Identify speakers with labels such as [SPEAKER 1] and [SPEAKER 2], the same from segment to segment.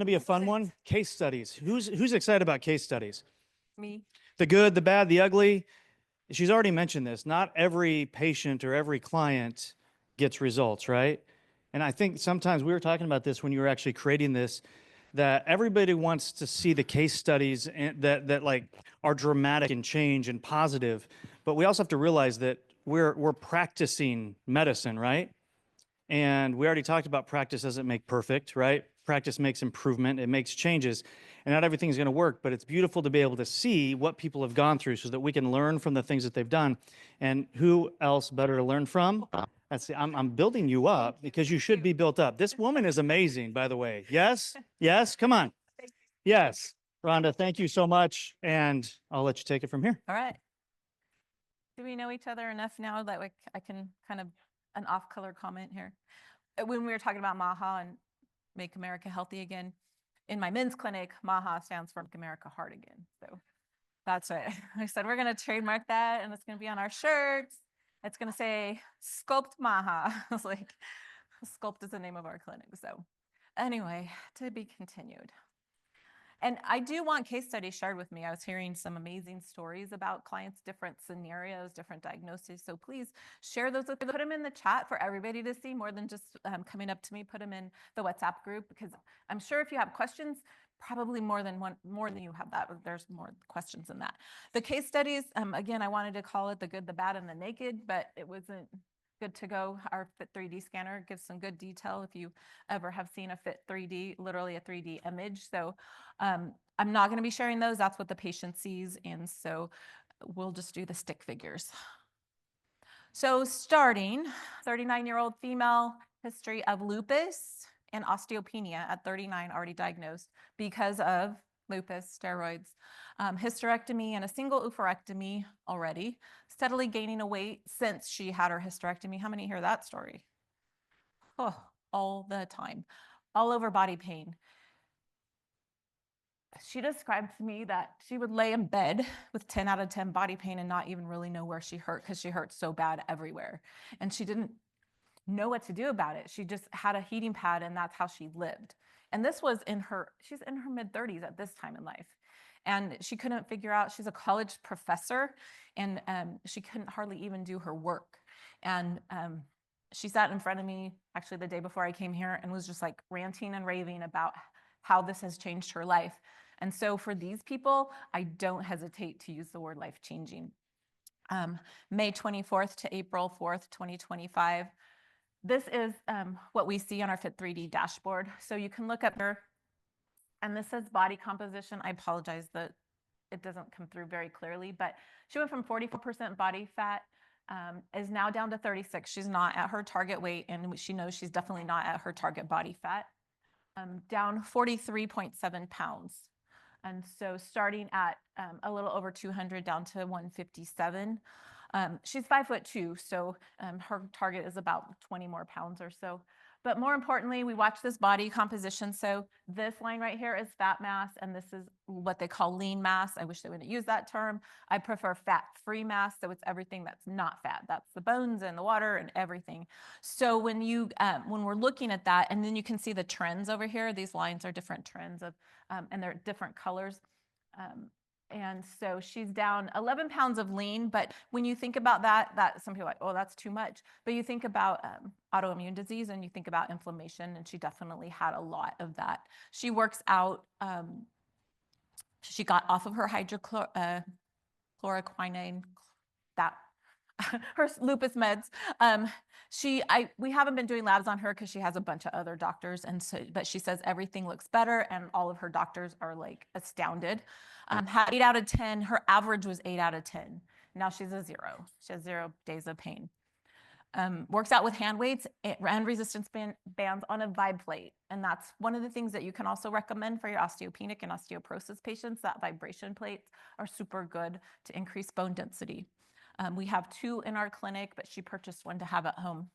[SPEAKER 1] Gonna be a fun one. Case studies. Who's excited about case studies?
[SPEAKER 2] Me.
[SPEAKER 1] The good, the bad, the ugly. She's already mentioned this. Not every patient or every client gets results, right? And I think sometimes we were talking about this when you were actually creating this, that everybody wants to see the case studies that like are dramatic and change and positive, but we also have to realize that we're practicing medicine, right? And we already talked about practice doesn't make perfect, right? Practice makes improvement, it makes changes, and not everything's going to work, but it's beautiful to be able to see what people have gone through so that we can learn from the things that they've done. And who else better to learn from? I'm building you up because you should be built up. This woman is amazing, by the way. Yes? Yes? Come on. Yes. Rhonda, thank you so much. And I'll let you take it from here.
[SPEAKER 2] All right. Do we know each other enough now that I can kind of an off-color comment here? When we were talking about MAHA and Make America Healthy Again, in my men's clinic, MAHA stands for Make America Hard Again. So that's it. I said, we're going to trademark that and it's going to be on our shirts. It's going to say Sculpt MAHA. I was like, Sculpt is the name of our clinic. So anyway, to be continued. And I do want case studies shared with me. I was hearing some amazing stories about clients, different scenarios, different diagnoses. So please share those, put them in the chat for everybody to see more than just coming up to me, put them in the WhatsApp group, because I'm sure if you have questions, probably more than you have that. There's more questions than that. The case studies, again, I wanted to call it the good, the bad, and the naked, but it wasn't good to go. Our Fit 3D scanner gives some good detail if you ever have seen a Fit 3D, literally a 3D image. So I'm not going to be sharing those. That's what the patient sees. And so we'll just do the stick figures. So starting, 39-year-old female, history of lupus and osteopenia at 39, already diagnosed because of lupus, steroids, hysterectomy and a single oophorectomy already, steadily gaining a weight since she had her hysterectomy. How many hear that story? Oh, all the time, all over body pain. She described to me that she would lay in bed with 10 out of 10 body pain and not even really know where she hurt because she hurt so bad everywhere. And she didn't know what to do about it. She just had a heating pad and that's how she lived. And this was she's in her mid 30s at this time in life. And she couldn't figure out, she's a college professor and she couldn't hardly even do her work. And she sat in front of me actually the day before I came here and was just like ranting and raving about how this has changed her life. And so for these people, I don't hesitate to use the word life-changing. May 24th to April 4th, 2025. This is what we see on our Fit 3D dashboard. So you can look up here, and this says body composition. I apologize that it doesn't come through very clearly, but she went from 44% body fat, is now down to 36. She's not at her target weight, and she knows she's definitely not at her target body fat. Down 43.7 pounds. And so starting at a little over 200 down to 157. She's 5'2", so her target is about 20 more pounds or so. But more importantly, we watch this body composition. So this line right here is fat mass, and this is what they call lean mass. I wish they wouldn't use that term. I prefer fat-free mass, so it's everything that's not fat. That's the bones and the water and everything. So when we're looking at that, and then you can see the trends over here. These lines are different trends of, and they're different colors. And so she's down 11 pounds of lean. But when you think about that some people are like, oh, that's too much. But you think about autoimmune disease and you think about inflammation, and she definitely had a lot of that. She works out. She got off of her hydrochloroquine, her lupus meds. We haven't been doing labs on her because she has a bunch of other doctors, and so, but she says everything looks better, and all of her doctors are like astounded. Had 8 out of 10. Her average was 8 out of 10. Now she's a 0. She has 0 days of pain. Works out with hand weights and resistance bands on a vibe plate. And that's one of the things that you can also recommend for your osteopenic and osteoporosis patients. That vibration plates are super good to increase bone density. We have 2 in our clinic, but she purchased 1 to have at home.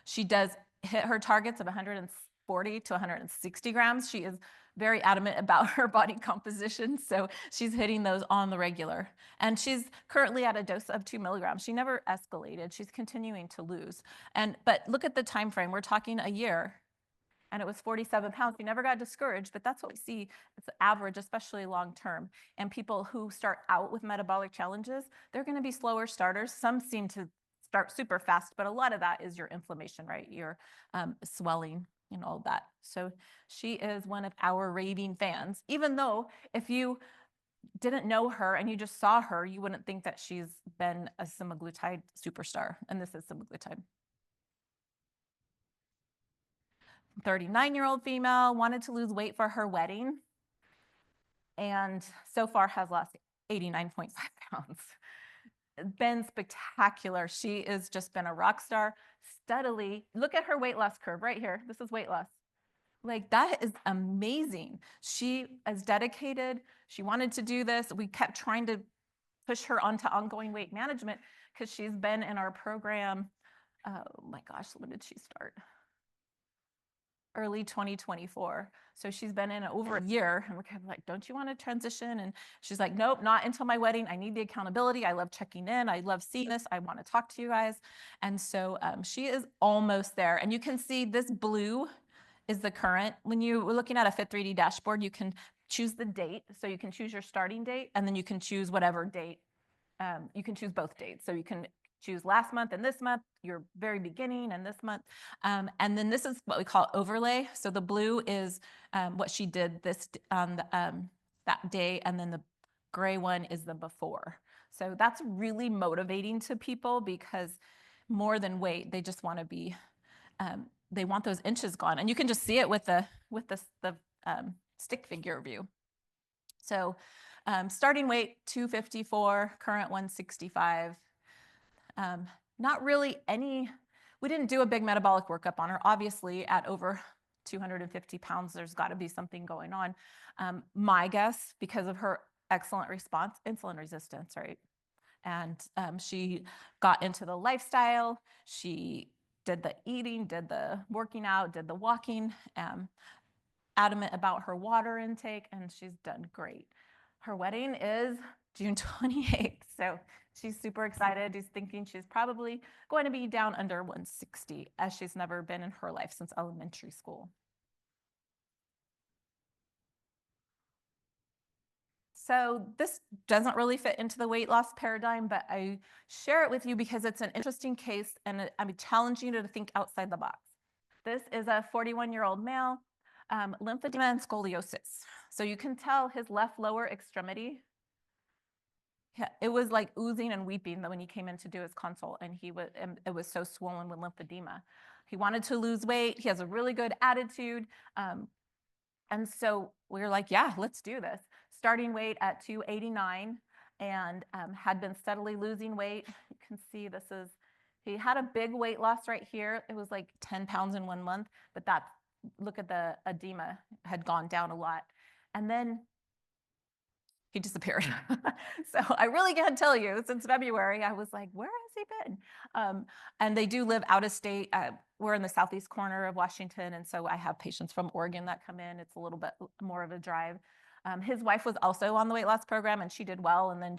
[SPEAKER 2] She does hit her targets of 140 to 160 grams. She is very adamant about her body composition, so she's hitting those on the regular. And she's currently at a dose of 2 milligrams. She never escalated. She's continuing to lose. But look at the time frame. We're talking a year, and it was 47 pounds. She never got discouraged, but that's what we see. It's average, especially long term. And people who start out with metabolic challenges, they're going to be slower starters. Some seem to start super fast, but a lot of that is your inflammation, right? Your swelling and all that. So she is one of our raving fans, even though if you didn't know her and you just saw her, you wouldn't think that she's been a semaglutide superstar. And this is semaglutide. 39-year-old female, wanted to lose weight for her wedding, and so far has lost 89.5 pounds. Been spectacular. She has just been a rock star steadily. Look at her weight loss curve right here. This is weight loss. Like, that is amazing. She is dedicated. She wanted to do this. We kept trying to push her onto ongoing weight management because she's been in our program. Oh my gosh, when did she start? Early 2024. So she's been in over a year, and we're kind of like, don't you want to transition? And she's like, nope, not until my wedding. I need the accountability. I love checking in. I love seeing this. I want to talk to you guys. And so she is almost there. And you can see this blue is the current. When you were looking at a Fit3D dashboard, you can choose the date. So you can choose your starting date, and then you can choose whatever date. You can choose both dates. So you can choose last month and this month, your very beginning and this month. And then this is what we call overlay. So the blue is what she did this on that day, and then the gray one is the before. So that's really motivating to people because more than weight, they just want to be, they want those inches gone. And you can just see it with the stick figure view. So starting weight 254, current 165. Not really any, we didn't do a big metabolic workup on her. Obviously, at over 250 pounds, there's got to be something going on. My guess, because of her excellent response, insulin resistance, right? And she got into the lifestyle. She did the eating, did the working out, did the walking, adamant about her water intake, and she's done great. Her wedding is June 28th, so she's super excited. She's thinking she's probably going to be down under 160, as she's never been in her life since elementary school. So this doesn't really fit into the weight loss paradigm, but I share it with you because it's an interesting case, and I'm challenging you to think outside the box. This is a 41-year-old male, lymphedema and scoliosis. So you can tell his left lower extremity, it was like oozing and weeping when he came in to do his consult, and it was so swollen with lymphedema. He wanted to lose weight. He has a really good attitude. And so we were like, yeah, let's do this. Starting weight at 289, and had been steadily losing weight. You can see he had a big weight loss right here. It was like 10 pounds in 1 month, but look at the edema had gone down a lot. And then he disappeared. So I really can't tell you. Since February, I was like, where has he been? And they do live out of state. We're in the southeast corner of Washington, and so I have patients from Oregon that come in. It's a little bit more of a drive. His wife was also on the weight loss program, and she did well, and then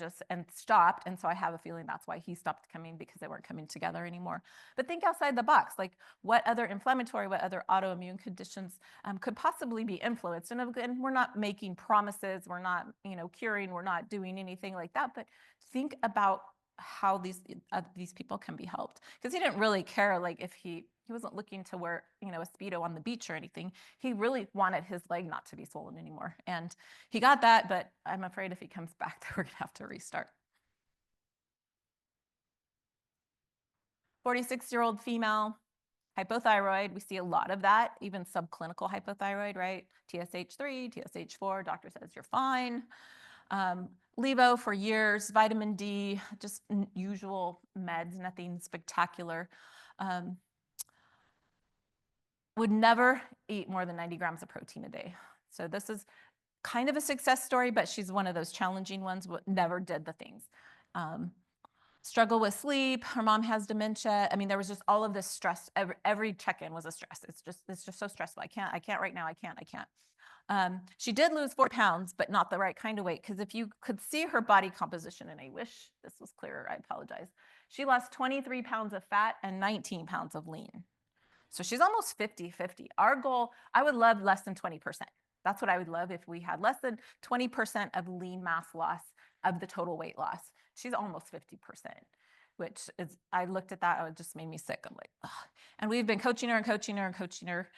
[SPEAKER 2] stopped. And so I have a feeling that's why he stopped coming, because they weren't coming together anymore. But think outside the box, like what other inflammatory, what other autoimmune conditions could possibly be influenced. And again, we're not making promises, we're not, curing, we're not doing anything like that. But think about how these people can be helped, because he didn't really care, like if he wasn't looking to wear a Speedo on the beach or anything. He really wanted his leg not to be swollen anymore, and he got that. But I'm afraid if he comes back, that we're gonna have to restart. 46-year-old female, hypothyroid. We see a lot of that, even subclinical hypothyroid, right? TSH3, TSH4, doctor says you're fine. Levo for years, vitamin D, just usual meds, nothing spectacular. Would never eat more than 90 grams of protein a day. So this is kind of a success story, but she's one of those challenging ones, but never did the things. Struggle with sleep. Her mom has dementia. I mean, there was just all of this stress. Every check-in was a stress. It's just so stressful. I can't right now. I can't. She did lose 4 pounds, but not the right kind of weight. Because if you could see her body composition, and I wish this was clearer, I apologize. She lost 23 pounds of fat and 19 pounds of lean. So she's almost 50-50. Our goal, I would love less than 20%. That's what I would love if we had less than 20% of lean mass loss of the total weight loss. She's almost 50%, which is, I looked at that, it just made me sick. I'm like, ugh. And we've been coaching her and coaching her and coaching her.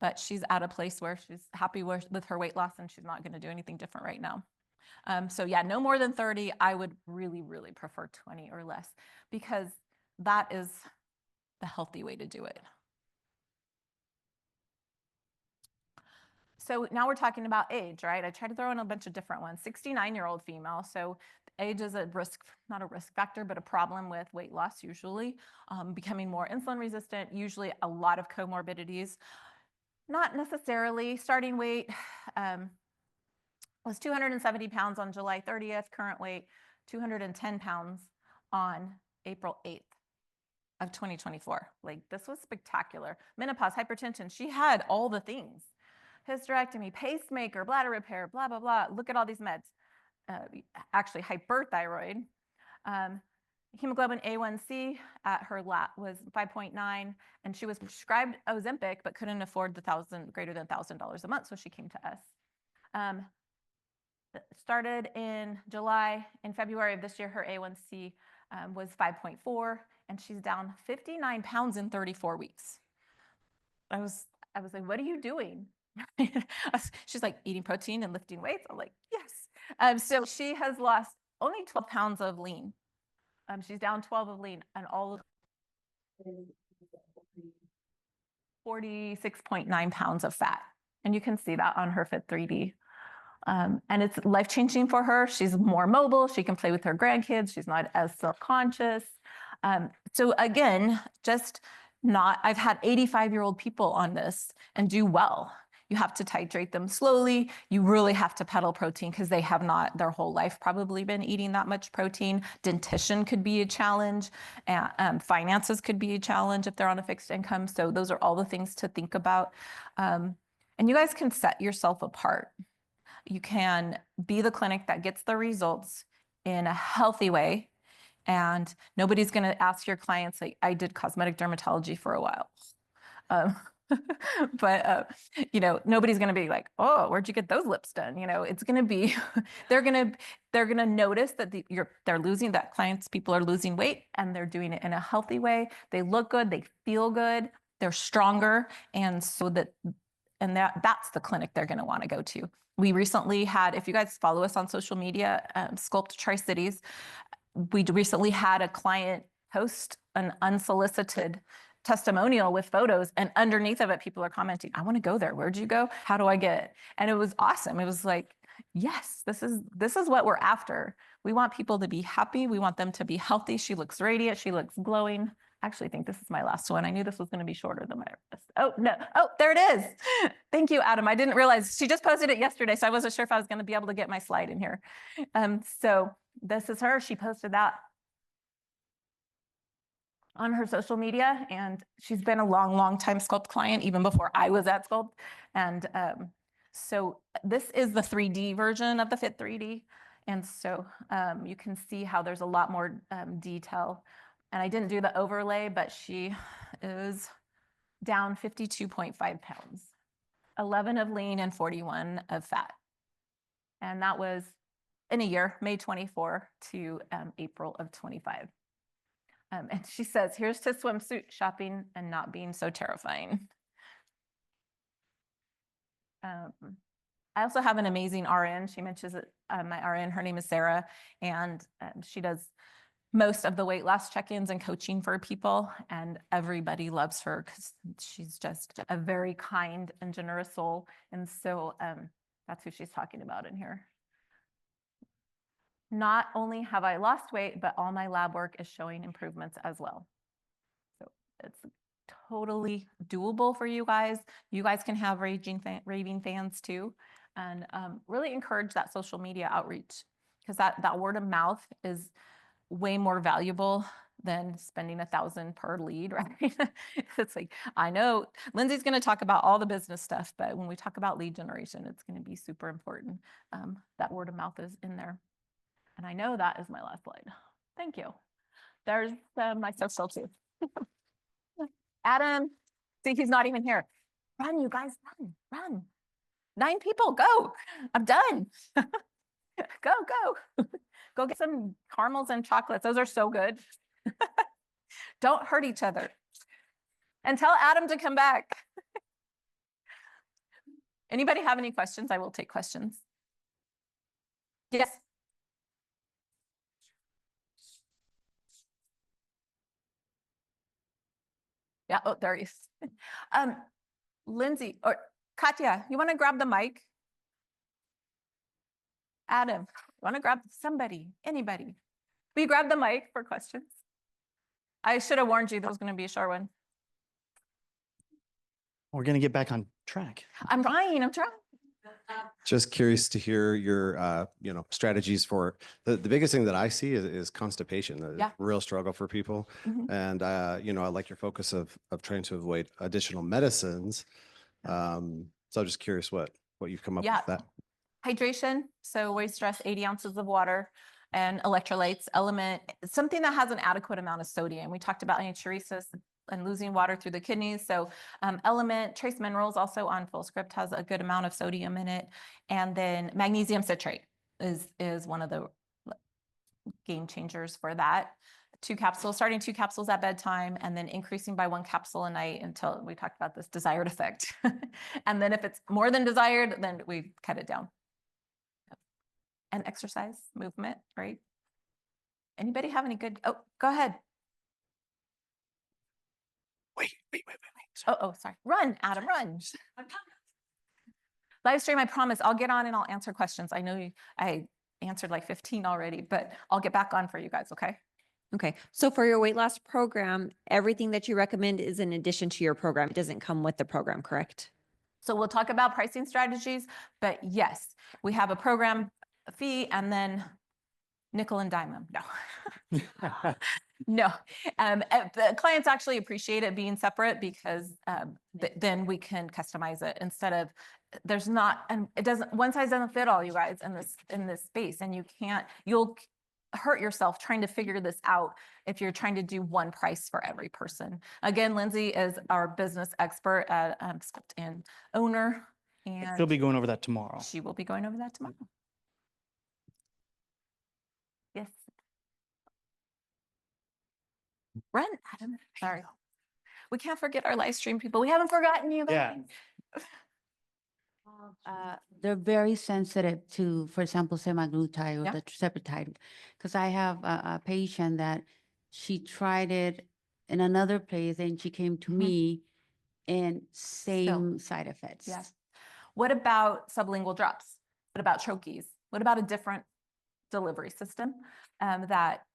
[SPEAKER 2] But she's at a place where she's happy with her weight loss and she's not going to do anything different right now. So yeah, no more than 30. I would really, really prefer 20 or less because that is the healthy way to do it. So now we're talking about age, right? I tried to throw in a bunch of different ones. 69-year-old female. So age is a risk, not a risk factor, but a problem with weight loss usually. Becoming more insulin resistant, usually a lot of comorbidities. Not necessarily. Starting weight was 270 pounds on July 30th. Current weight, 210 pounds on April 8th of 2024. Like, this was spectacular. Menopause, hypertension. She had all the things. Hysterectomy, pacemaker, bladder repair, blah, blah, blah. Look at all these meds. Actually, hyperthyroid. Hemoglobin A1C at her lab was 5.9, and she was prescribed Ozempic, but couldn't afford the greater than $1,000 a month, so she came to us. Started in July. In February of this year, her A1C was 5.4, and she's down 59 pounds in 34 weeks. I was like, what are you doing? She's like, eating protein and lifting weights. I'm like, yes. So she has lost only 12 pounds of lean. She's down 12 of lean and all of 46.9 pounds of fat. And you can see that on her Fit 3D. And it's life-changing for her. She's more mobile. She can play with her grandkids. She's not as self-conscious. So again, I've had 85-year-old people on this and do well. You have to titrate them slowly. You really have to peddle protein because they have not their whole life probably been eating that much protein. Dentition could be a challenge. Finances could be a challenge if they're on a fixed income. So those are all the things to think about. And you guys can set yourself apart. You can be the clinic that gets the results in a healthy way. And nobody's going to ask your clients, like, I did cosmetic dermatology for a while. But nobody's going to be like, oh, where'd you get those lips done? It's going to be, they're going to notice that people are losing weight and they're doing it in a healthy way. They look good. They feel good. They're stronger. And so that's the clinic they're going to want to go to. We recently had, if you guys follow us on social media, Sculpt Tri-Cities, we recently had a client post an unsolicited testimonial with photos, and underneath of it, people are commenting, I want to go there. Where'd you go? How do I get it? And it was awesome. It was like, yes, this is what we're after. We want people to be happy. We want them to be healthy. She looks radiant. She looks glowing. I actually think this is my last one. I knew this was going to be shorter than my rest. Oh, no. Oh, there it is. Thank you, Adam. I didn't realize she just posted it yesterday, so I wasn't sure if I was going to be able to get my slide in here. So this is her. She posted that on her social media, and she's been a long time Sculpt client, even before I was at Sculpt. And so this is the 3D version of the Fit 3D. And so you can see how there's a lot more detail. And I didn't do the overlay, but she is down 52.5 pounds, 11 of lean and 41 of fat. And that was in a year, May 24 to April of 25. And she says, here's to swimsuit shopping and not being so terrifying. I also have an amazing RN. She mentions it, my RN, her name is Sarah, and she does most of the weight loss check-ins and coaching for people, and everybody loves her because she's just a very kind and generous soul. And so that's who she's talking about in here. Not only have I lost weight, but all my lab work is showing improvements as well. So it's totally doable for you guys. You guys can have raving fans too, and really encourage that social media outreach, because that word of mouth is way more valuable than spending $1,000 per lead, right? It's like, I know Lindsay's going to talk about all the business stuff, but when we talk about lead generation, it's going to be super important. That word of mouth is in there. And I know that is my last slide. Thank you. There's my social too. Adam, see, he's not even here. Run, you guys, run. 9 people, go. I'm done. Go. Go get some caramels and chocolates. Those are so good. Don't hurt each other. And tell Adam to come back. Anybody have any questions? I will take questions. Yes. Yeah, oh, there he is. Lindsay or Katya, you want to grab the mic? Adam, you want to grab somebody, anybody? Will you grab the mic for questions? I should have warned you that was going to be a short one.
[SPEAKER 1] We're going to get back on track.
[SPEAKER 2] I'm trying.
[SPEAKER 3] Just curious to hear your, strategies for the biggest thing that I see is constipation, a
[SPEAKER 2] Yeah.
[SPEAKER 3] real struggle for people.
[SPEAKER 2] Mhm.
[SPEAKER 3] And, I like your focus of trying to avoid additional medicines. So I'm just curious what you've come up
[SPEAKER 2] Yeah.
[SPEAKER 3] with that.
[SPEAKER 2] Hydration, so waist stress, 80 ounces of water and electrolytes, element, something that has an adequate amount of sodium. We talked about natriuresis and losing water through the kidneys. So element, trace minerals also on full script has a good amount of sodium in it. And then magnesium citrate is one of the game changers for that. 2 capsules, starting 2 capsules at bedtime and then increasing by 1 capsule a night until we talked about this desired effect. And then if it's more than desired, then we cut it down. And exercise, movement, right? Anybody have any good, oh, go ahead.
[SPEAKER 1] Wait.
[SPEAKER 2] Oh, sorry. Run, Adam, run. Live stream, I promise I'll get on and I'll answer questions. I know I answered like 15 already, but I'll get back on for you guys, okay?
[SPEAKER 4] Okay, so for your weight loss program, everything that you recommend is in addition to your program. It doesn't come with the program, correct?
[SPEAKER 2] So we'll talk about pricing strategies, but yes, we have a program fee and then nickel and dime them. No. No, the clients actually appreciate it being separate because then we can customize it instead of there's not, and it doesn't, one size doesn't fit all, you guys, in this space, and you'll hurt yourself trying to figure this out if you're trying to do one price for every person. Again, Lindsay is our business expert at and owner, and
[SPEAKER 1] She'll be going over that tomorrow.
[SPEAKER 2] she will be going over that tomorrow. Yes. Run, Adam. Sorry. We can't forget our live stream people. We haven't forgotten you guys.
[SPEAKER 5] They're very sensitive to, for example, semaglutide or
[SPEAKER 2] Yeah.
[SPEAKER 5] the tirzepatide. Because I have a patient that she tried it in another place and she came to
[SPEAKER 2] Mhm.
[SPEAKER 5] me and same side effects.
[SPEAKER 2] Yeah. What about sublingual drops? What about troches? What about a different delivery system that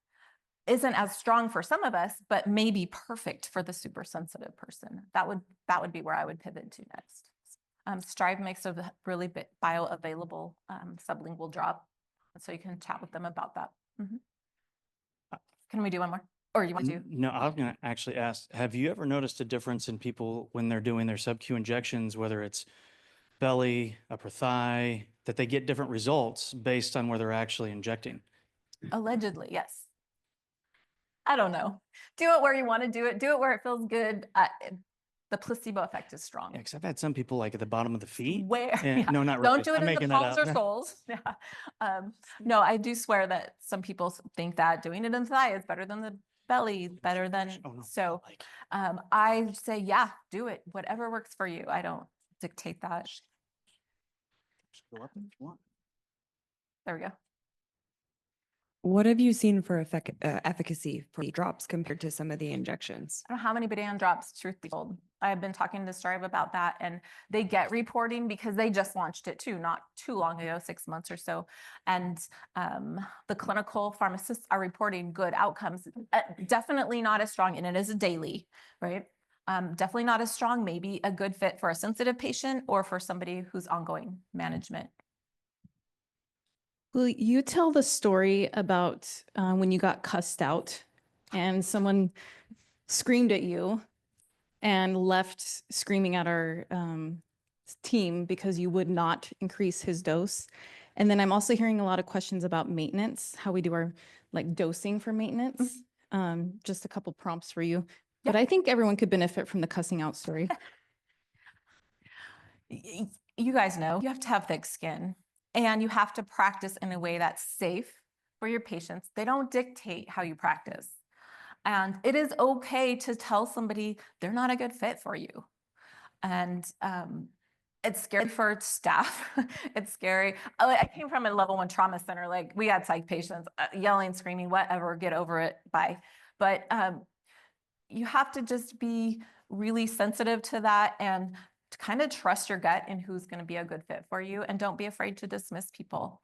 [SPEAKER 2] isn't as strong for some of us, but may be perfect for the super sensitive person? That would be where I would pivot to next. Strive makes a really bioavailable sublingual drop, so you can chat with them about that. Mhm. Can we do one more? Or you want to?
[SPEAKER 1] No, I was going to actually ask, have you ever noticed a difference in people when they're doing their sub-Q injections, whether it's belly, upper thigh, that they get different results based on where they're actually injecting?
[SPEAKER 2] Allegedly, yes. I don't know. Do it where you want to do it. Do it where it feels good. The placebo effect is strong.
[SPEAKER 1] Yeah, because I've had some people like at the bottom of the feet.
[SPEAKER 2] Where?
[SPEAKER 1] Yeah, no, not
[SPEAKER 2] Don't
[SPEAKER 1] really.
[SPEAKER 2] do it
[SPEAKER 1] I'm
[SPEAKER 2] in the
[SPEAKER 1] making that
[SPEAKER 2] palms
[SPEAKER 1] up.
[SPEAKER 2] or soles. Yeah. No, I do swear that some people think that doing it in the thigh is better than the belly, better than,
[SPEAKER 1] Oh, no.
[SPEAKER 2] so
[SPEAKER 1] Like,
[SPEAKER 2] I say, yeah, do it. Whatever works for you. I don't dictate that.
[SPEAKER 1] just go up if you want.
[SPEAKER 2] There we go.
[SPEAKER 6] What have you seen for efficacy for the drops compared to some of the injections?
[SPEAKER 2] I don't know how many banana drops, truth be told. I've been talking to Strive about that, and they get reporting because they just launched it too, not too long ago, 6 months or so. And the clinical pharmacists are reporting good outcomes. Definitely not as strong, and it is a daily, right? Definitely not as strong, maybe a good fit for a sensitive patient or for somebody who's ongoing management.
[SPEAKER 7] Will you tell the story about when you got cussed out and someone screamed at you and left screaming at our team because you would not increase his dose? And then I'm also hearing a lot of questions about maintenance, how we do our like dosing for maintenance. Just a couple prompts for you. But I think everyone could benefit from the cussing out story.
[SPEAKER 2] You guys know you have to have thick skin and you have to practice in a way that's safe for your patients. They don't dictate how you practice. And it is okay to tell somebody they're not a good fit for you. And it's scary for staff. It's scary. I came from a level 1 trauma center. Like we had psych patients yelling, screaming, whatever, get over it, bye. But you have to just be really sensitive to that and to kind of trust your gut and who's going to be a good fit for you. And don't be afraid to dismiss people.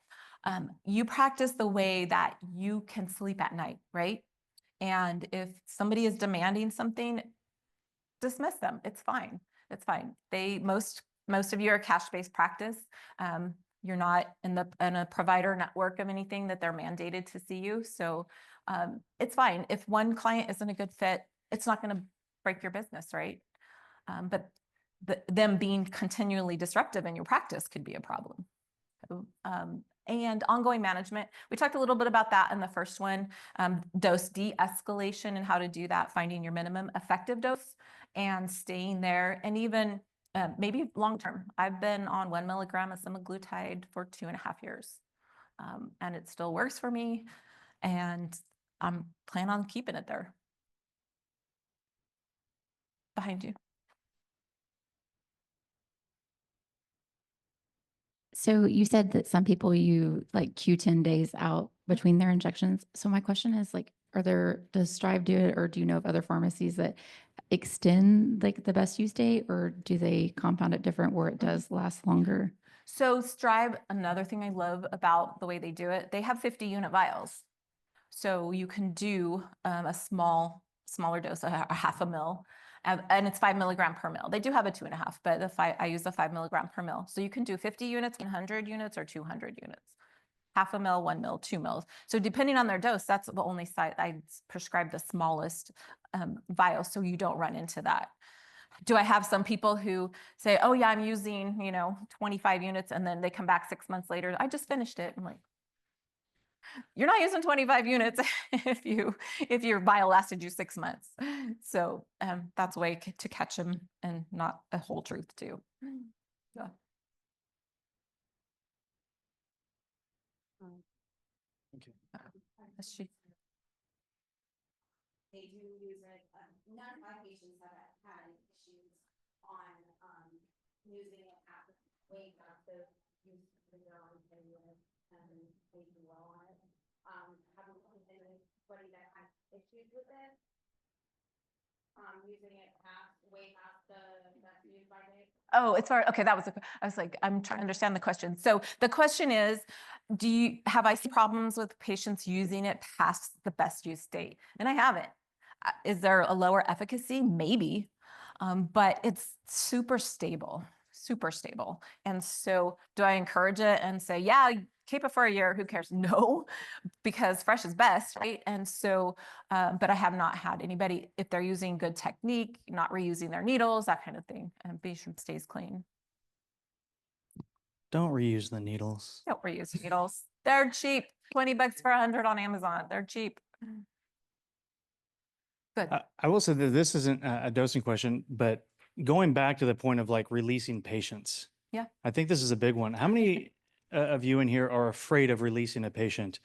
[SPEAKER 2] You practice the way that you can sleep at night, right? And if somebody is demanding something, dismiss them. It's fine. It's fine. Most of you are cash-based practice. You're not in a provider network of anything that they're mandated to see you. So it's fine. If one client isn't a good fit, it's not going to break your business, right? But them being continually disruptive in your practice could be a problem. And ongoing management. We talked a little bit about that in the first one, dose de-escalation and how to do that, finding your minimum effective dose and staying there. And even maybe long-term. I've been on 1 milligram of semaglutide for 2.5 years. And it still works for me. And I'm planning on keeping it there. Behind you.
[SPEAKER 8] So you said that some people you like Q10 days out between their injections. So my question is like, does Strive do it, or do you know of other pharmacies that extend like the best use date, or do they compound it different where it does last longer?
[SPEAKER 2] So Strive, another thing I love about the way they do it, they have 50-unit vials. So you can do a smaller dose, a 0.5 ml, and it's 5 milligram per ml. They do have a 2.5, but I use the 5 milligram per ml. So you can do 50 units, 100 units, or 200 units. 0.5 ml, 1 ml, 2 mls. So depending on their dose, that's the only site I prescribe the smallest vial, so you don't run into that. Do I have some people who say, oh yeah, I'm using, 25 units, and then they come back 6 months later, I just finished it. I'm like, you're not using 25 units if your vial lasted you 6 months. So that's a way to catch them, and not a whole truth too. Yeah.
[SPEAKER 1] Okay.
[SPEAKER 4] They do use it. None of my patients have had any issues on using it after weight after use the drug and they do well on it. Haven't seen anybody that has issues with it. Using it way past the best used by date.
[SPEAKER 2] Oh, it's far. Okay, I was like, I'm trying to understand the question. So the question is, have I seen problems with patients using it past the best use date? And I haven't. Is there a lower efficacy? Maybe, but it's super stable. And so do I encourage it and say, yeah, keep it for a year, who cares? No, because fresh is best, right? And so, but I have not had anybody, if they're using good technique, not reusing their needles, that kind of thing, and patient stays clean.
[SPEAKER 1] Don't reuse the needles.
[SPEAKER 2] Don't reuse needles. They're cheap. $20 for 100 on Amazon. They're cheap. Good.
[SPEAKER 1] I will say that this isn't a dosing question, but going back to the point of like releasing patients.
[SPEAKER 2] Yeah.
[SPEAKER 1] I think this is a big one. How many of you in here are afraid of releasing a patient,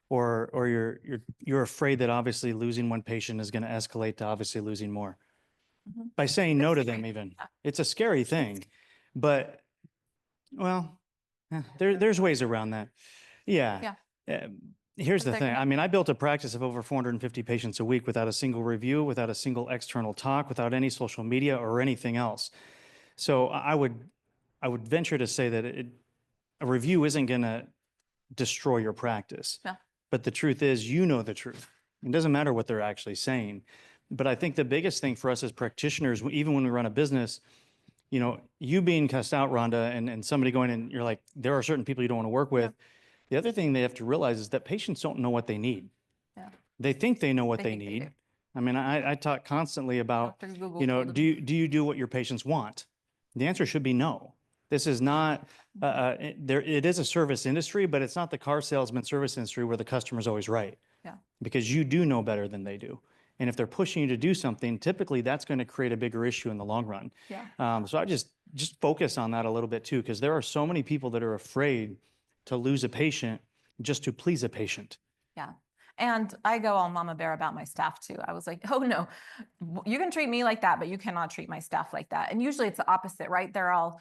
[SPEAKER 1] or you're afraid that obviously losing one patient is going to escalate to obviously losing more by saying no to them even. It's a scary thing, but well, there's ways around that. Yeah. Here's the thing. I mean, I built a practice of over 450 patients a week without a single review, without a single external talk, without any social media or anything else. So I would venture to say that a review isn't going to destroy your practice.
[SPEAKER 2] Yeah.
[SPEAKER 1] But the truth is, you know the truth. It doesn't matter what they're actually saying. But I think the biggest thing for us as practitioners, even when we run a business, you being cussed out, Rhonda, and somebody going in, you're like, there are certain people you don't want to work with.
[SPEAKER 2] Yeah.
[SPEAKER 1] The other thing they have to realize is that patients don't know what they need.
[SPEAKER 2] Yeah.
[SPEAKER 1] They think they know what
[SPEAKER 2] They
[SPEAKER 1] they
[SPEAKER 2] think they
[SPEAKER 1] need.
[SPEAKER 2] do.
[SPEAKER 1] I mean, I talk constantly about,
[SPEAKER 2] Dr. Google told them.
[SPEAKER 1] do you do what your patients want? The answer should be no. This is not, it is a service industry, but it's not the car salesman service industry where the customer's always right.
[SPEAKER 2] Yeah.
[SPEAKER 1] Because you do know better than they do. And if they're pushing you to do something, typically that's going to create a bigger issue in the long run.
[SPEAKER 2] Yeah.
[SPEAKER 1] So I just focus on that a little bit too, because there are so many people that are afraid to lose a patient just to please a patient.
[SPEAKER 2] Yeah. And I go all mama bear about my staff too. I was like, oh no, you can treat me like that, but you cannot treat my staff like that. And usually it's the opposite, right? They're all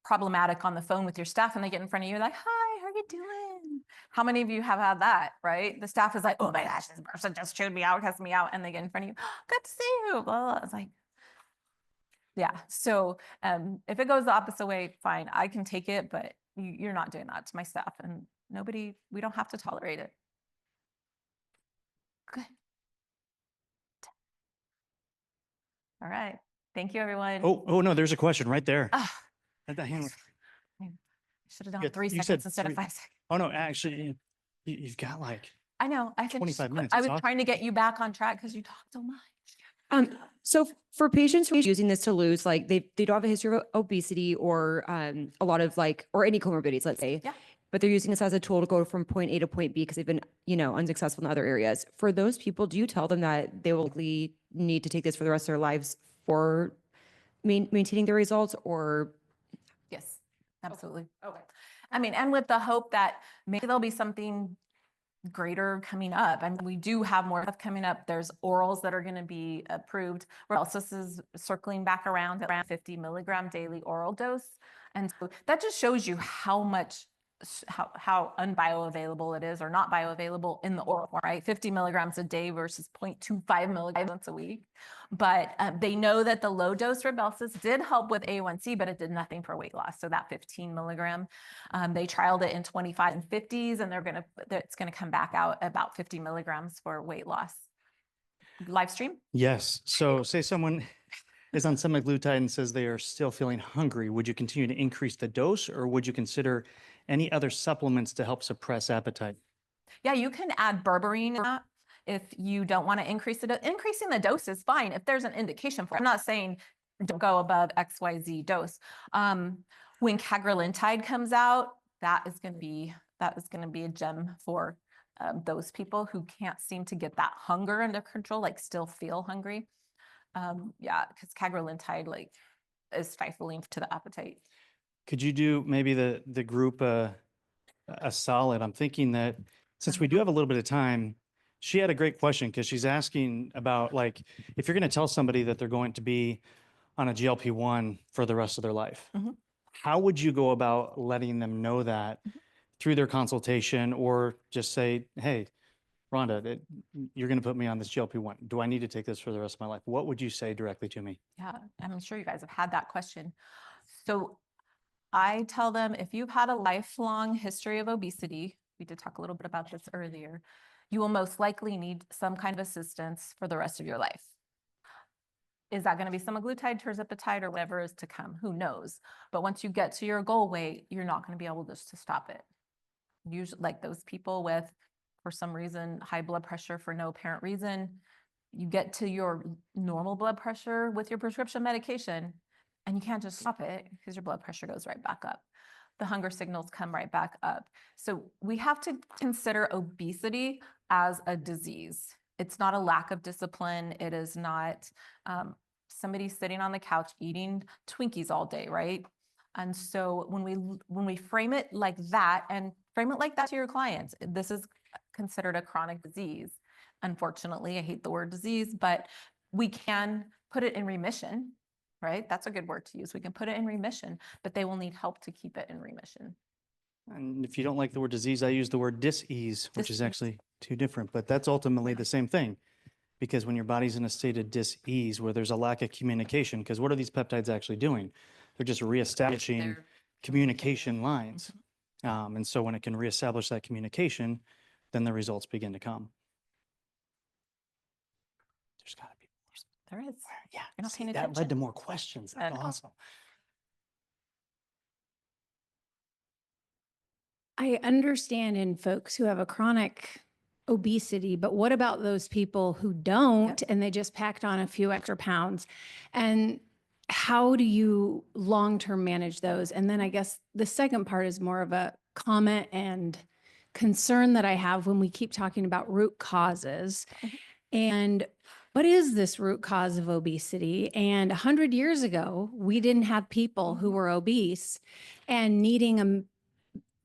[SPEAKER 2] problematic on the phone with your staff and they get in front of you like, hi, how are you doing? How many of you have had that, right? The staff is like, oh my gosh, this person just chewed me out, cussed me out. And they get in front of you, oh, good to see you. Blah, blah, blah. It's like, yeah. So if it goes the opposite way, fine, I can take it, but you're not doing that to my staff and we don't have to tolerate it. Good. All right. Thank you, everyone.
[SPEAKER 1] Oh no, there's a question right there.
[SPEAKER 2] Ah,
[SPEAKER 1] At the hand.
[SPEAKER 2] I should have done
[SPEAKER 1] Yeah,
[SPEAKER 2] 3
[SPEAKER 1] you
[SPEAKER 2] seconds
[SPEAKER 1] said
[SPEAKER 2] instead of
[SPEAKER 1] 3.
[SPEAKER 2] 5 seconds.
[SPEAKER 1] Oh no, actually, you've got like,
[SPEAKER 2] I know. I finished.
[SPEAKER 1] 25 minutes,
[SPEAKER 2] I
[SPEAKER 1] it's
[SPEAKER 2] was
[SPEAKER 1] awesome.
[SPEAKER 2] trying to get you back on track because you talked so much.
[SPEAKER 6] So for patients who are using this to lose, like they don't have a history of obesity or a lot of like, or any comorbidities, let's say.
[SPEAKER 2] Yeah.
[SPEAKER 6] But they're using this as a tool to go from point A to point B because they've been, unsuccessful in other areas. For those people, do you tell them that they will likely need to take this for the rest of their lives for maintaining their results, or?
[SPEAKER 2] Yes, absolutely. Okay. I mean, and with the hope that maybe there'll be something greater coming up. I mean, we do have more stuff coming up. There's orals that are going to be approved. Rybelsus is circling back around 50 milligram daily oral dose. And so that just shows you how much, how unbioavailable it is or not bioavailable in the oral form, right? 50 milligrams a day versus 0.25 milligrams a week. But they know that the low dose Rybelsus did help with A1C, but it did nothing for weight loss. So that 15 milligram, they trialed it in 25 and 50s, and it's gonna come back out about 50 milligrams for weight loss. Live stream?
[SPEAKER 1] yes. So say someone is on semaglutide and says they are still feeling hungry. Would you continue to increase the dose, or would you consider any other supplements to help suppress appetite?
[SPEAKER 2] Yeah, you can add berberine in that if you don't want to increase the dose. Increasing the dose is fine if there's an indication for it. I'm not saying don't go above XYZ dose. When cagrilintide comes out, that is going to be a gem for those people who can't seem to get that hunger under control, like still feel hungry. Yeah, because cagrilintide is stifling to the appetite.
[SPEAKER 1] Could you do maybe the group a solid? I'm thinking that since we do have a little bit of time, she had a great question because she's asking about like, if you're going to tell somebody that they're going to be on a GLP-1 for the rest of their life,
[SPEAKER 2] Mhm.
[SPEAKER 1] how would you go about letting them know that through their consultation, or just say, hey, Rhonda, you're going to put me on this GLP-1. Do I need to take this for the rest of my life? What would you say directly to me?
[SPEAKER 2] Yeah, I'm sure you guys have had that question. So I tell them, if you've had a lifelong history of obesity, we did talk a little bit about this earlier, you will most likely need some kind of assistance for the rest of your life. Is that going to be semaglutide, tirzepatide, or whatever is to come? Who knows? But once you get to your goal weight, you're not going to be able to stop it. Usually, like those people with, for some reason, high blood pressure for no apparent reason, you get to your normal blood pressure with your prescription medication, and you can't just stop it because your blood pressure goes right back up. The hunger signals come right back up. So we have to consider obesity as a disease. It's not a lack of discipline. It is not somebody sitting on the couch eating Twinkies all day, right? And so when we frame it like that, and frame it like that to your clients, this is considered a chronic disease. Unfortunately, I hate the word disease, but we can put it in remission, right? That's a good word to use. We can put it in remission, but they will need help to keep it in remission.
[SPEAKER 1] And if you don't like the word disease, I use the word dis-ease, which is
[SPEAKER 2] Dis-ease.
[SPEAKER 1] actually two different, but that's ultimately the same thing. Because when your body's in a state of dis-ease where there's a lack of communication, because what are these peptides actually doing? They're just reestablishing
[SPEAKER 2] They're-
[SPEAKER 1] communication lines. And so when it can reestablish that communication, then the results begin to come. There's got to be more.
[SPEAKER 2] There is.
[SPEAKER 1] Yeah,
[SPEAKER 2] You're not
[SPEAKER 1] see,
[SPEAKER 2] paying
[SPEAKER 1] that led to
[SPEAKER 2] attention.
[SPEAKER 1] more questions.
[SPEAKER 2] I
[SPEAKER 1] That's
[SPEAKER 2] know.
[SPEAKER 1] awesome.
[SPEAKER 7] I understand in folks who have a chronic obesity, but what about those people who don't and they just packed on a few extra pounds? And how do you long-term manage those? And then I guess the second part is more of a comment and concern that I have when we keep talking about root causes.
[SPEAKER 9] And what is this root cause of obesity? And 100 years ago, we didn't have people who were obese and needing a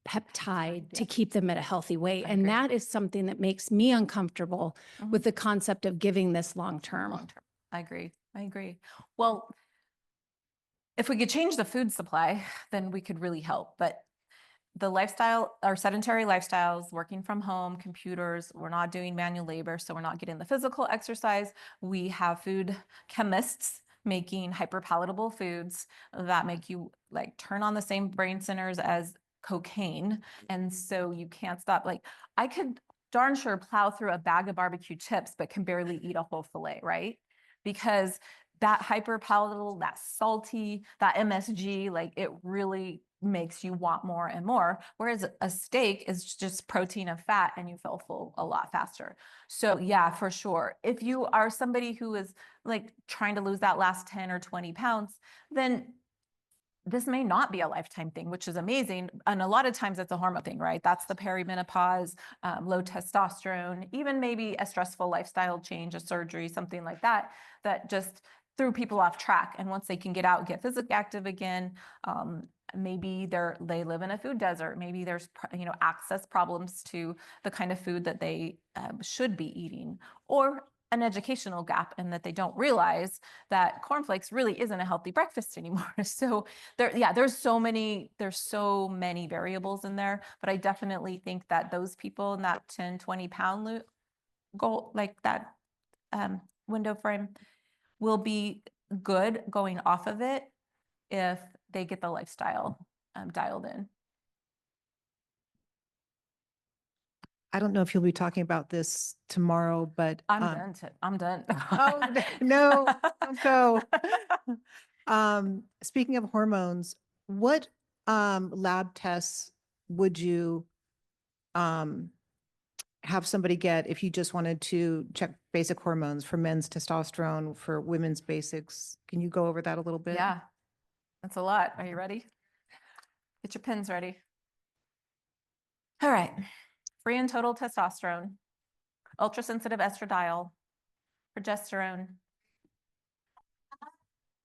[SPEAKER 9] peptide to keep them at a healthy weight.
[SPEAKER 2] I
[SPEAKER 9] And
[SPEAKER 2] agree.
[SPEAKER 9] that is something that makes me uncomfortable with the concept of giving this long term.
[SPEAKER 2] Long-term. I agree. I agree. Well, if we could change the food supply, then we could really help. But the lifestyle, our sedentary lifestyles, working from home, computers, we're not doing manual labor, so we're not getting the physical exercise. We have food chemists making hyperpalatable foods that make you like turn on the same brain centers as cocaine. And so you can't stop. Like I could darn sure plow through a bag of barbecue chips, but can barely eat a whole fillet, right? Because that hyperpalatable, that salty, that MSG, like it really makes you want more and more. Whereas a steak is just protein and fat and you feel full a lot faster. So yeah, for sure. If you are somebody who is like trying to lose that last 10 or 20 pounds, then this may not be a lifetime thing, which is amazing. And a lot of times it's a hormone thing, right? That's the perimenopause, low testosterone, even maybe a stressful lifestyle change, a surgery, something like that, that just threw people off track. And once they can get out, get physically active again, maybe they live in a food desert. Maybe there's access problems to the kind of food that they should be eating, or an educational gap in that they don't realize that cornflakes really isn't a healthy breakfast anymore. So there's so many variables in there, but I definitely think that those people in that 10, 20 pound goal, like that window frame, will be good going off of it if they get the lifestyle dialed in.
[SPEAKER 10] I don't know if you'll be talking about this tomorrow, but
[SPEAKER 2] I'm done.
[SPEAKER 10] Oh, no, don't go. Speaking of hormones, what lab tests would you have somebody get if you just wanted to check basic hormones for men's testosterone, for women's basics? Can you go over that a little bit?
[SPEAKER 2] Yeah, that's a lot. Are you ready? Get your pens ready. All right. Free and total testosterone, ultrasensitive estradiol, progesterone.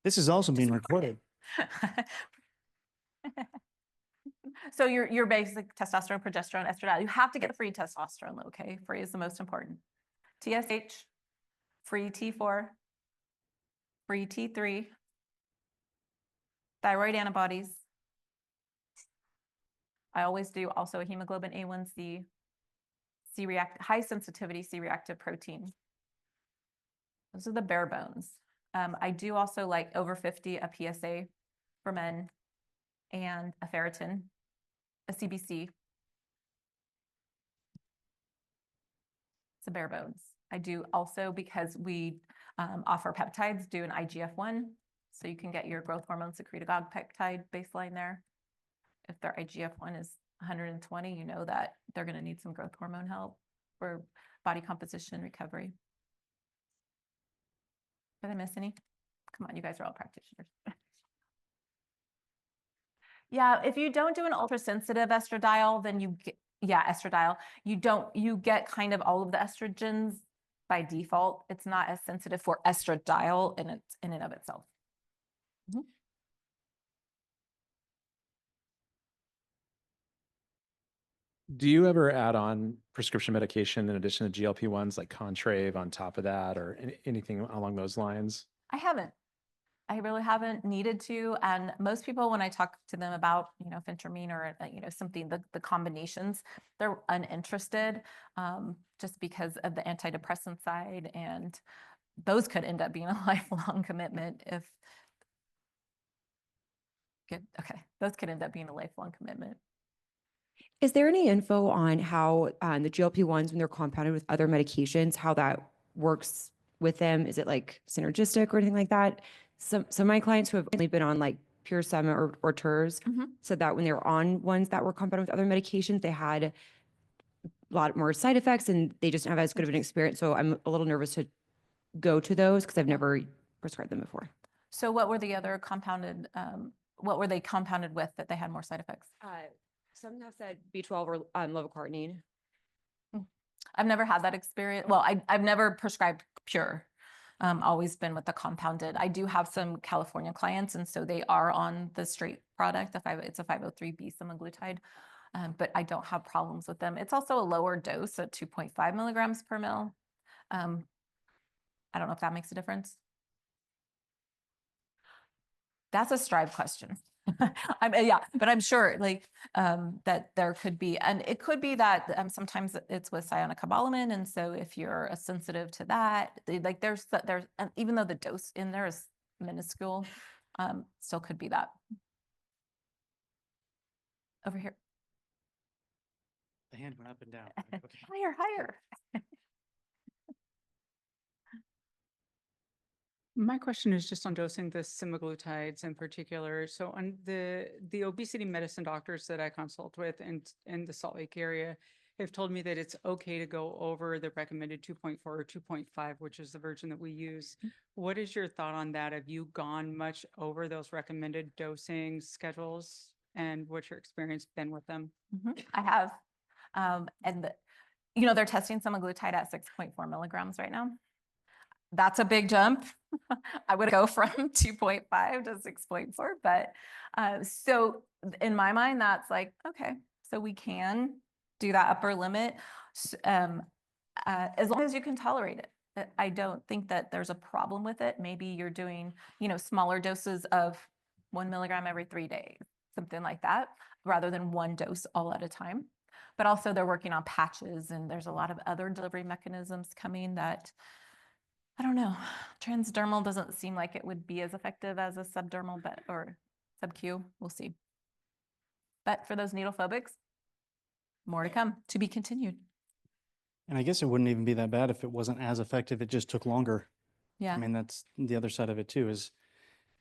[SPEAKER 1] This is also being recorded.
[SPEAKER 2] So your basic testosterone, progesterone, estradiol, you have to get the free testosterone, okay? Free is the most important. TSH, free T4, free T3, thyroid antibodies. I always do also a hemoglobin A1C, high sensitivity C-reactive protein. Those are the bare bones. I do also like over 50 a PSA for men and a ferritin, a CBC. It's a bare bones. I do also, because we offer peptides, do an IGF-1. So you can get your growth hormone secretagogue peptide baseline there. If their IGF-1 is 120, you know that they're going to need some growth hormone help for body composition recovery. Did I miss any? Come on, you guys are all practitioners. Yeah, if you don't do an ultrasensitive estradiol, then you get, estradiol, you get kind of all of the estrogens by default. It's not as sensitive for estradiol in and of itself. Mm-hmm.
[SPEAKER 11] Do you ever add on prescription medication in addition to GLP-1s like Contrave on top of that, or anything along those lines?
[SPEAKER 2] I haven't. I really haven't needed to. And most people, when I talk to them about, phentermine or, something, the combinations, they're uninterested just because of the antidepressant side. And those could end up being a lifelong commitment those could end up being a lifelong commitment.
[SPEAKER 6] Is there any info on how the GLP-1s, when they're compounded with other medications, how that works with them? Is it like synergistic or anything like that? Some of my clients who have only been on like Pure Summit or TERS said that when they were on ones that were compounded with other medications, they had a lot more side effects and they just don't have as good of an experience. So I'm a little nervous to go to those because I've never prescribed them before.
[SPEAKER 2] So what were the other compounded, what were they compounded with that they had more side effects?
[SPEAKER 6] Some have said B12 or levocartine.
[SPEAKER 2] I've never had that experience. Well, I've never prescribed pure. Always been with the compounded. I do have some California clients, and so they are on the straight product. It's a 503B semaglutide, but I don't have problems with them. It's also a lower dose at 2.5 milligrams per mil. I don't know if that makes a difference. That's a Strive question. Yeah, but I'm sure like that there could be, and it could be that sometimes it's with cyanocobalamin, and so if you're sensitive to that, like there's and even though the dose in there is minuscule, still could be that. Over here,
[SPEAKER 1] The hand went up and down. Okay.
[SPEAKER 2] higher.
[SPEAKER 12] My question is just on dosing the semaglutides in particular. So on the obesity medicine doctors that I consult with in the Salt Lake area have told me that it's okay to go over the recommended 2.4 or 2.5, which is the version that we use. What is your thought on that? Have you gone much over those recommended dosing schedules, and what's your experience been with them?
[SPEAKER 2] I have, and they're testing semaglutide at 6.4 milligrams right now. That's a big jump. I would go from 2.5 to 6.4, but so in my mind, that's like, okay, so we can do that upper limit as long as you can tolerate it. I don't think that there's a problem with it. Maybe you're doing, smaller doses of 1 milligram every 3 days, something like that, rather than one dose all at a time. But also they're working on patches, and there's a lot of other delivery mechanisms coming that I don't know. Transdermal doesn't seem like it would be as effective as a subdermal, or sub-Q. We'll see. But for those needle phobics, more to come, to be continued.
[SPEAKER 1] And I guess it wouldn't even be that bad if it wasn't as effective. It just took longer.
[SPEAKER 2] Yeah.
[SPEAKER 1] I mean, that's the other side of it too, is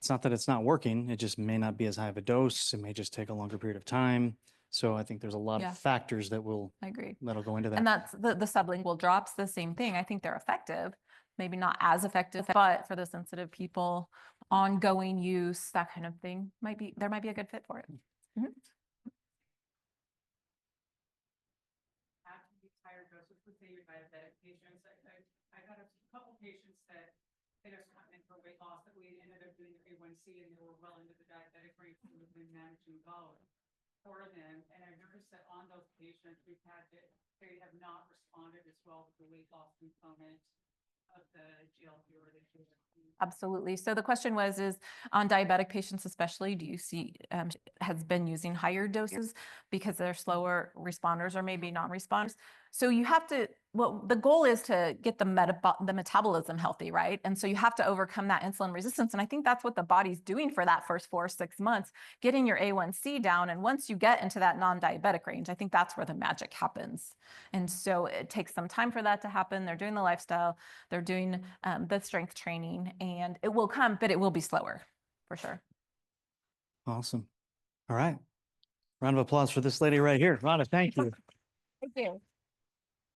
[SPEAKER 1] it's not that it's not working. It just may not be as high of a dose. It may just take a longer period of time. So I think there's a lot
[SPEAKER 2] Yeah.
[SPEAKER 1] of factors that
[SPEAKER 2] I agree.
[SPEAKER 1] that'll go into that.
[SPEAKER 2] And that's the sublingual drops, the same thing. I think they're effective, maybe not as effective, but for the sensitive people, ongoing use, that kind of thing there might be a good fit for it.
[SPEAKER 12] After these higher doses, let's say you're diabetic patients, I got a couple patients that they just come in for weight loss that we ended up doing their A1C, and they were well into the diabetic range, and we've been managing following for them. And I've noticed that on those patients, they have not responded as well to the weight loss component of the GLP or the GLP.
[SPEAKER 2] Absolutely. So the question is on diabetic patients especially, do you see has been using higher doses because they're slower responders or maybe non-responders? So you have to, the goal is to get the metabolism healthy, right? And so you have to overcome that insulin resistance. And I think that's what the body's doing for that first 4 or 6 months, getting your A1C down. And once you get into that non-diabetic range, I think that's where the magic happens. And so it takes some time for that to happen. They're doing the lifestyle, they're doing the strength training, and it will come, but it will be slower for sure.
[SPEAKER 1] Awesome. All right. Round of applause for this lady right here. Rhonda, thank you.
[SPEAKER 2] Thank you.